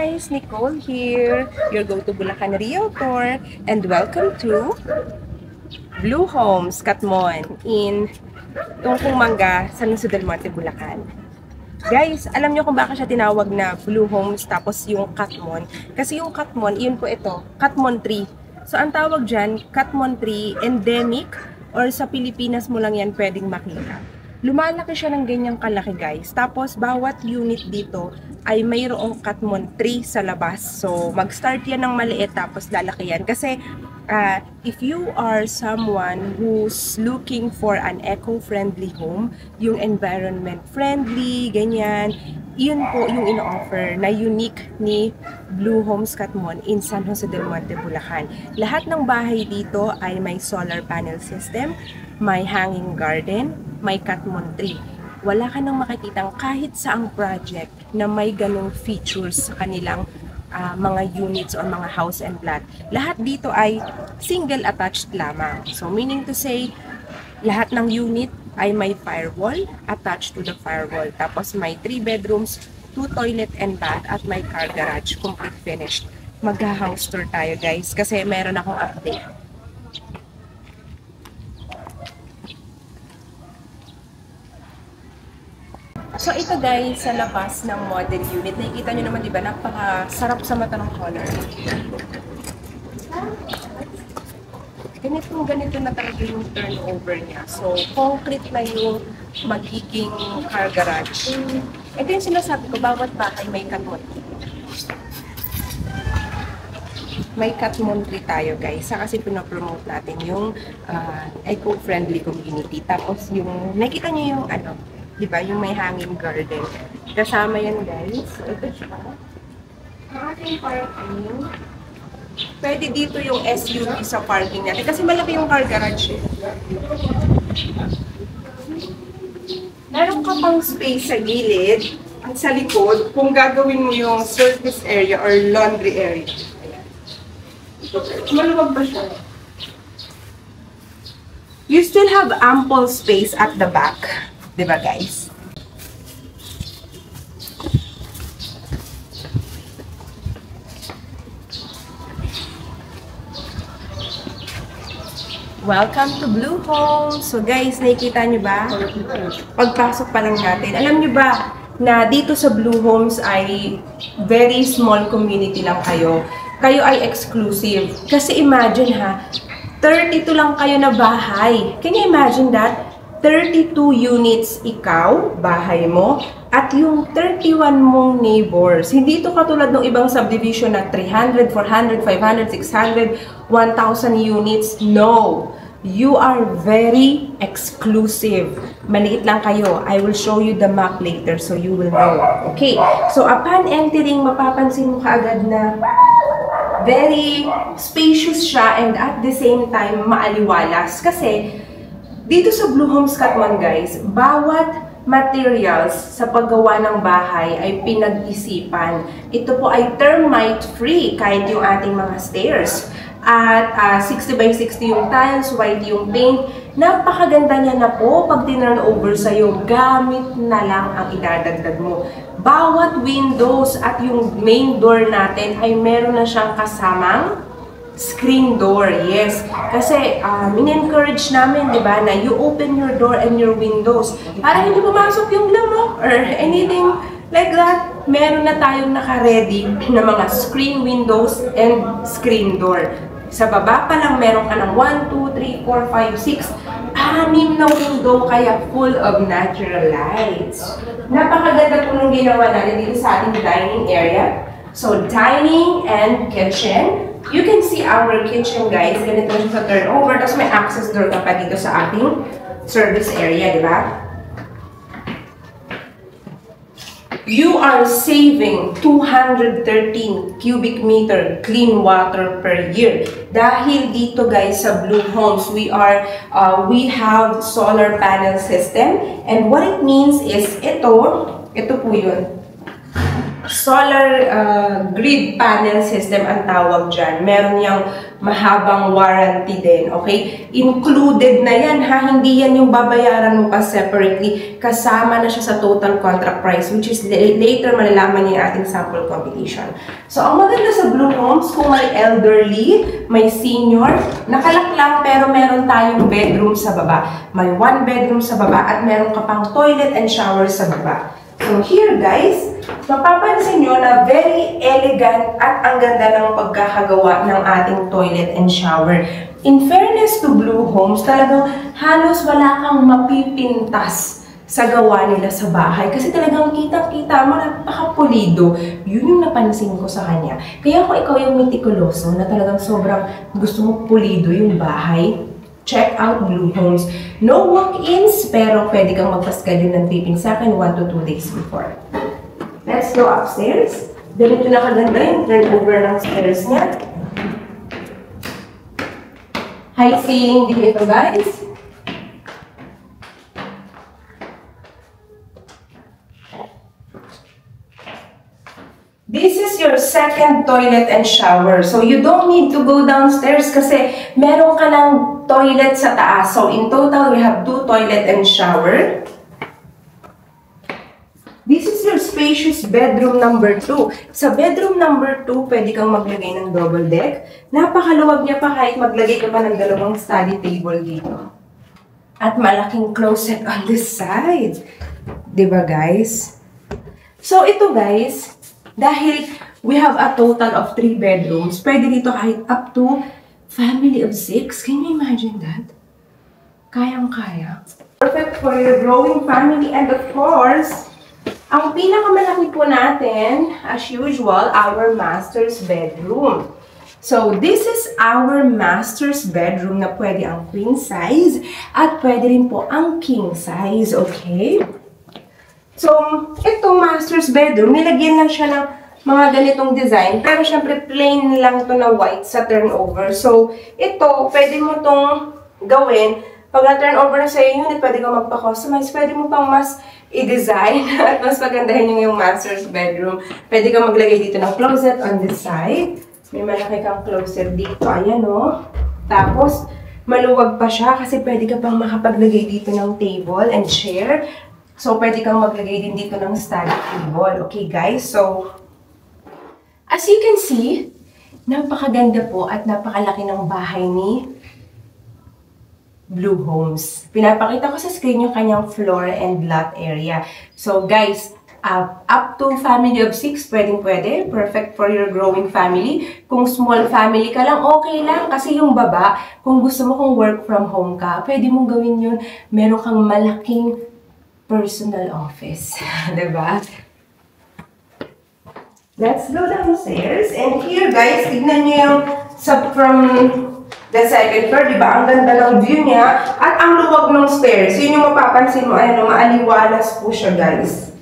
guys, Nicole here, your go-to Bulacan Realtor, and welcome to Blue Homes, Catmon, in Tungkong Mangga, San Jose del Monte, Bulacan. Guys, alam nyo kung bakit siya tinawag na Blue Homes tapos yung Catmon? Kasi yung Catmon, yun po ito, Catmon tree. So, ang tawag dyan, Catmon tree, endemic, or sa Pilipinas mo lang yan pwedeng makita. Lumalaki siya ng ganyang kalaki, guys. Tapos, bawat unit dito ay mayroong Catmon tree sa labas. So, mag-start yan ng maliit tapos lalaki yan. Kasi, if you are someone who's looking for an eco-friendly home, yung environment-friendly, ganyan, yun po yung ino-offer na unique ni Blue Homes Catmon in San Jose del Monte, Bulacan. Lahat ng bahay dito ay may solar panel system, may hanging garden, may Catmon tree. Wala ka nang makikitang kahit saang project na may ganong features sa kanilang mga units or mga house and lot. Lahat dito ay single attached lamang. So meaning to say, lahat ng unit ay may firewall attached to the firewall. Tapos may 3 bedrooms, 2 toilet and bath, at may car garage, complete finished. Mag-house tour tayo, guys, kasi meron akong update. So ito guys, sa labas ng model unit, nakikita nyo naman, diba, napakasarap sa mata ng color. Ganito na talaga yung turnover niya. So, concrete na yung magiging car garage. Ito yung sinasabi ko, bawat bahay may Catmon tree. May Catmon tree tayo, guys. Kasi pinapromote natin yung eco-friendly community. Tapos yung, nakita nyo yung diba, yung may hanging garden. Kasama yan, guys. Ito siya. Ang ating parking. Pwede dito yung SUV sa parking natin. Kasi malaki yung car garage. Meron ka pang space sa gilid at sa likod kung gagawin mo yung surface area or laundry area. Maluwag ba siya? You still have ample space at the back. Diba, guys? Welcome to Blue Homes! So guys, nakikita nyo ba? Pagpasok pa lang natin. Alam nyo ba na dito sa Blue Homes ay very small community lang kayo. Kayo ay exclusive. Kasi imagine ha, 32 lang kayo na bahay. Can you imagine that? 32 units ikaw, bahay mo, at yung 31 mong neighbors. Hindi ito katulad ng ibang subdivision na 300, 400, 500, 600, 1,000 units. No! You are very exclusive. Maliit lang kayo. I will show you the map later so you will know. Okay, so upon entering, mapapansin mo kaagad na very spacious siya and at the same time maaliwalas. Kasi dito sa Blue Homes Catmon, guys, bawat materials sa paggawa ng bahay ay pinag-isipan. Ito po ay termite-free kahit yung ating mga stairs. At 60 by 60 yung tiles, white yung paint. Napakaganda niya na po pag tinurn over sa'yo. Gamit na lang ang idadagdag mo. Bawat windows at yung main door natin ay meron na siyang kasamang screen door, yes. Kasi, in-encourage namin, di ba, na you open your door and your windows para hindi pumasok yung lamok or anything like that. Meron na tayong naka-ready na mga screen windows and screen door. Sa baba pa lang, meron ka ng 1, 2, 3, 4, 5, 6, 6 na window, kaya full of natural lights. Napakaganda po nung ginawa natin dito sa ating dining area. So, dining and kitchen. You can see our kitchen, guys. Ganito siya sa turnover. Tapos may access door ka pa dito sa ating service area, di ba? You are saving 213 cubic meter clean water per year. Dahil dito, guys, sa Blue Homes, we have solar panel system. And what it means is ito po yun. solar grid panel system ang tawag dyan. Meron yung mahabang warranty din, okay? Included na yan, ha? Hindi yan yung babayaran mo pa separately. Kasama na siya sa total contract price, which is later malalaman yung ating sample competition. So, ang maganda sa Blue Homes, kung may elderly, may senior, nakalak lang pero meron tayong bedroom sa baba. May 1 bedroom sa baba at meron ka pang toilet and shower sa baba. So here guys, mapapansin nyo na very elegant at ang ganda ng pagkakagawa ng ating toilet and shower. In fairness to Blue Homes, talagang halos wala kang mapipintas sa gawa nila sa bahay. Kasi talagang kitang-kita mo, napakapulido. Yun yung napansin ko sa kanya. Kaya kung ikaw yung mitikuloso na talagang sobrang gusto mo pulido yung bahay, check out Blue Homes. No walk-ins, pero pwede kang magpa-schedule ng taping sa akin 1 to 2 days before. Let's go upstairs. Ganito na kaganda yung turnover ng stairs niya. High ceiling din ito, guys. This is your second toilet and shower. So, you don't need to go downstairs kasi meron ka ng toilet sa taas. So, in total, we have 2 toilet and shower. This is your spacious bedroom number 2. Sa bedroom number 2, pwede kang maglagay ng double deck. Napakaluwag niya pa kahit maglagay ka pa ng 2 study table dito. At malaking closet on this side. Diba, guys? So, ito, guys, dahil we have a total of 3 bedrooms, pwede dito kahit up to family of 6. Can you imagine that? Kayang-kaya. Perfect for your growing family. And of course, ang pinakamalaki po natin, as usual, our master's bedroom. So, this is our master's bedroom na pwede ang queen size at pwede rin po ang king size, okay? So, itong master's bedroom, nilagyan lang siya ng mga ganitong design. Pero syempre, plain lang to na white sa turnover. So, ito, pwede mo tong gawin. Pag na-turnover na sa unit, pwede kang magpa-customize. Pwede mo pang mas i-design at mas pagandahin yung master's bedroom. Pwede kang maglagay dito ng closet on this side. May malaki kang closet dito. Ayan, o. Tapos, maluwag pa siya kasi pwede ka pang makapaglagay dito ng table and chair. So, pwede kang maglagay din dito ng study table. Okay, guys? So, as you can see, napakaganda po at napakalaki ng bahay ni Blue Homes. Pinapakita ko sa screen yung kanyang floor and lot area. So, guys, up to family of 6, pwedeng-pwede. Perfect for your growing family. Kung small family ka lang, okay lang. Kasi yung baba, kung gusto mo kung work from home ka, pwede mong gawin yun. Meron kang malaking personal office. Diba? Let's go downstairs. And here, guys, tignan nyo yung from the second floor, diba? Ang ganda ng view niya. At ang luwag ng stairs. Yun yung mapapansin mo. Ayan, maaliwalas po siya, guys.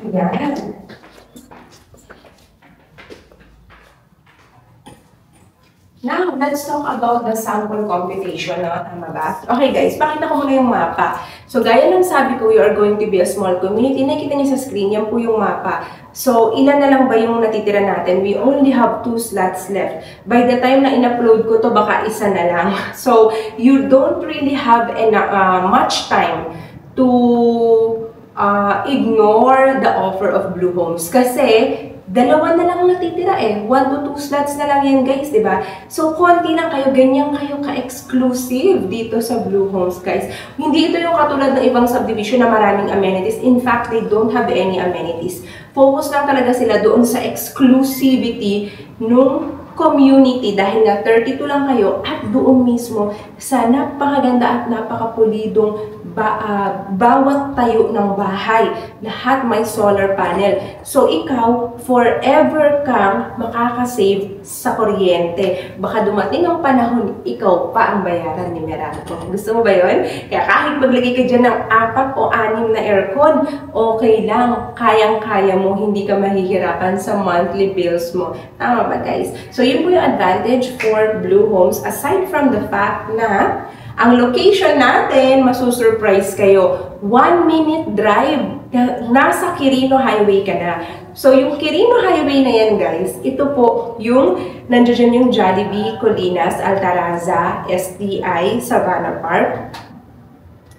Ayan. Now, let's talk about the sample computation. No? Tama ba? Okay guys, pakita ko muna yung mapa. So, gaya ng sabi ko, we are going to be a small community. Nakita niyo sa screen, yan po yung mapa. So, ilan na lang ba yung natitira natin? We only have 2 slots left. By the time na in-upload ko to, baka isa na lang. So, you don't really have much time to ignore the offer of Blue Homes. Kasi, 2 na lang natitira eh. 1 to 2 slots na lang yan guys, di ba? So, konti lang kayo, ganyan kayo ka-exclusive dito sa Blue Homes, guys. Hindi ito yung katulad ng ibang subdivision na maraming amenities. In fact, they don't have any amenities. Focus lang talaga sila doon sa exclusivity nung community dahil nga 32 lang kayo at doon mismo sa napakaganda at napakapulidong bawat tayo ng bahay. Lahat may solar panel. So, ikaw, forever kang makakasave sa kuryente. Baka dumating ang panahon, ikaw pa ang bayaran ni Meralco. Gusto mo ba yun? Kaya kahit maglagay ka dyan ng 4 o 6 na aircon, okay lang. Kayang-kaya mo, hindi ka mahihirapan sa monthly bills mo. Tama ba, guys? So, yun po yung advantage for Blue Homes. Aside from the fact na Ang location natin, masusurprise kayo. 1-minute drive. Nasa Quirino Highway ka na. So, yung Quirino Highway na yan, guys, ito po yung, nandiyan yung Jollibee, Colinas, Altaraza, STI, Savannah Park,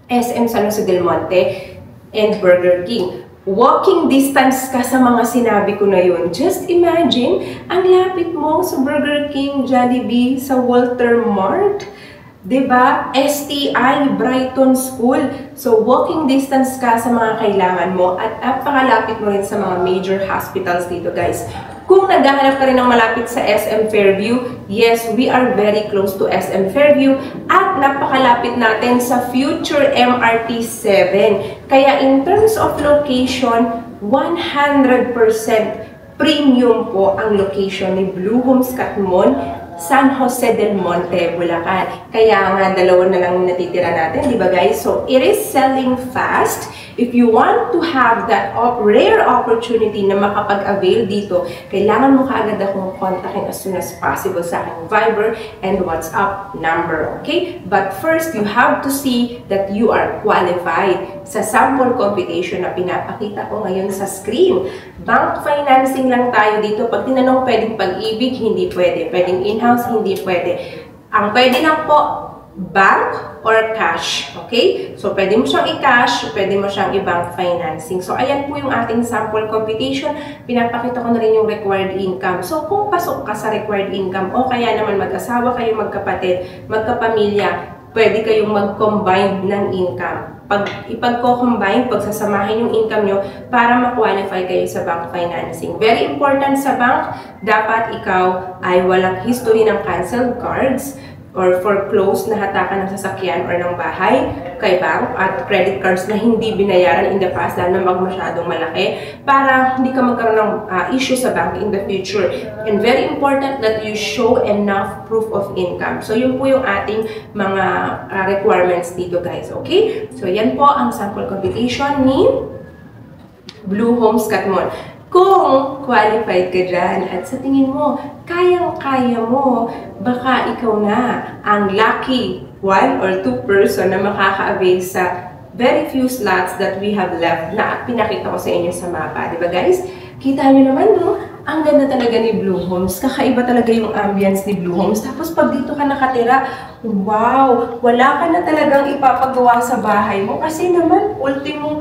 SM San Jose del Monte, and Burger King. Walking distance ka sa mga sinabi ko na yun. Just imagine, ang lapit mo sa Burger King, Jollibee, sa Walter Mart, diba? STI, Brighton School. So, walking distance ka sa mga kailangan mo at napakalapit mo rin sa mga major hospitals dito, guys. Kung naghahanap ka rin ng malapit sa SM Fairview, yes, we are very close to SM Fairview at napakalapit natin sa future MRT 7. Kaya in terms of location, 100% premium po ang location ni Blue Homes Katmon, San Jose del Monte, Bulacan. Kaya nga, dalawa na lang natitira natin, di ba guys? So, it is selling fast. If you want to have that rare opportunity na makapag-avail dito, kailangan mo kaagad akong kontakin as soon as possible sa aking Viber and WhatsApp number, okay? But first, you have to see that you are qualified sa sample computation na pinapakita ko ngayon sa screen. Bank financing lang tayo dito. Pag tinanong pwedeng pag-ibig, hindi pwede. Pwedeng in-house, hindi pwede. Ang pwede lang po, bank or cash. Okay? So, pwede mo siyang i-cash, pwede mo siyang i-bank financing. So, ayan po yung ating sample computation. Pinapakita ko na rin yung required income. So, kung pasok ka sa required income o kaya naman mag-asawa kayo, magkapatid, magkapamilya, pwede kayong mag-combine ng income. Ipag-combine, pagsasamahin yung income nyo para ma-qualify kayo sa bank financing. Very important sa bank, dapat ikaw ay walang history ng canceled cards or foreclosed na hatakan ng sasakyan or ng bahay kay bank at credit cards na hindi binayaran in the past lalo na masyadong malaki para hindi ka magkaroon ng issue sa bank in the future. And very important that you show enough proof of income. So, yun po yung ating mga requirements dito, guys. Okay? So, yan po ang sample computation ni Blue Homes Katmon. Kung qualified ka dyan at sa tingin mo, kayang-kaya mo, baka ikaw na ang lucky 1 or 2 person na makaka-avail sa very few slots that we have left na pinakita ko sa inyo sa mapa. Diba guys? Kita nyo naman, no? Ang ganda talaga ni Blue Homes. Kakaiba talaga yung ambience ni Blue Homes. Tapos pag dito ka nakatira, wow! Wala ka na talagang ipapagawa sa bahay mo. Kasi naman, ultimo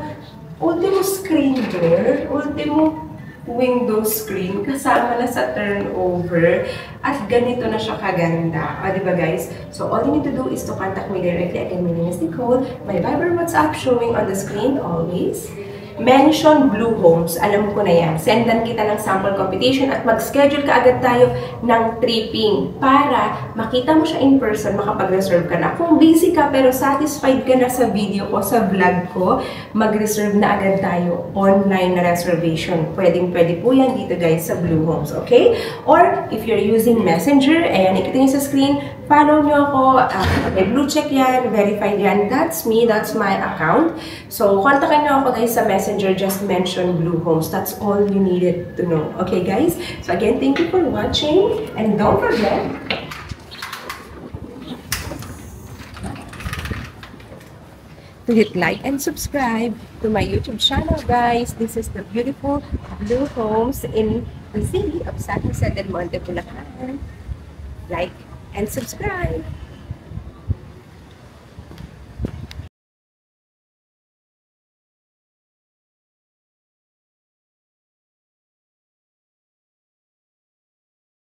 screen door, ultimo window screen, kasama na sa turnover, at ganito na siya kaganda. Diba guys? So, all you need to do is to contact me directly. Again, my name is Nicole. My Viber WhatsApp showing on the screen always. Mention Blue Homes. Alam ko na yan. Sendan kita ng sample computation at mag-schedule ka agad tayo ng tripping para makita mo siya in person, makapag-reserve ka na. Kung busy ka pero satisfied ka na sa video ko, sa vlog ko, mag-reserve na agad tayo online na reservation. Pwedeng-pwede po yan dito guys sa Blue Homes, okay? Or if you're using Messenger, ayan, nakita niyo sa screen, follow nyo ako, may blue check yan, verified yan, that's me, that's my account. So, kontakin nyo ako guys sa Messenger, just mention Blue Homes. That's all you needed to know. Okay guys? So again, thank you for watching, and don't forget to hit like and subscribe to my YouTube channel, guys. This is the beautiful Blue Homes in the city of San Jose del Monte, Bulacan. Like and subscribe.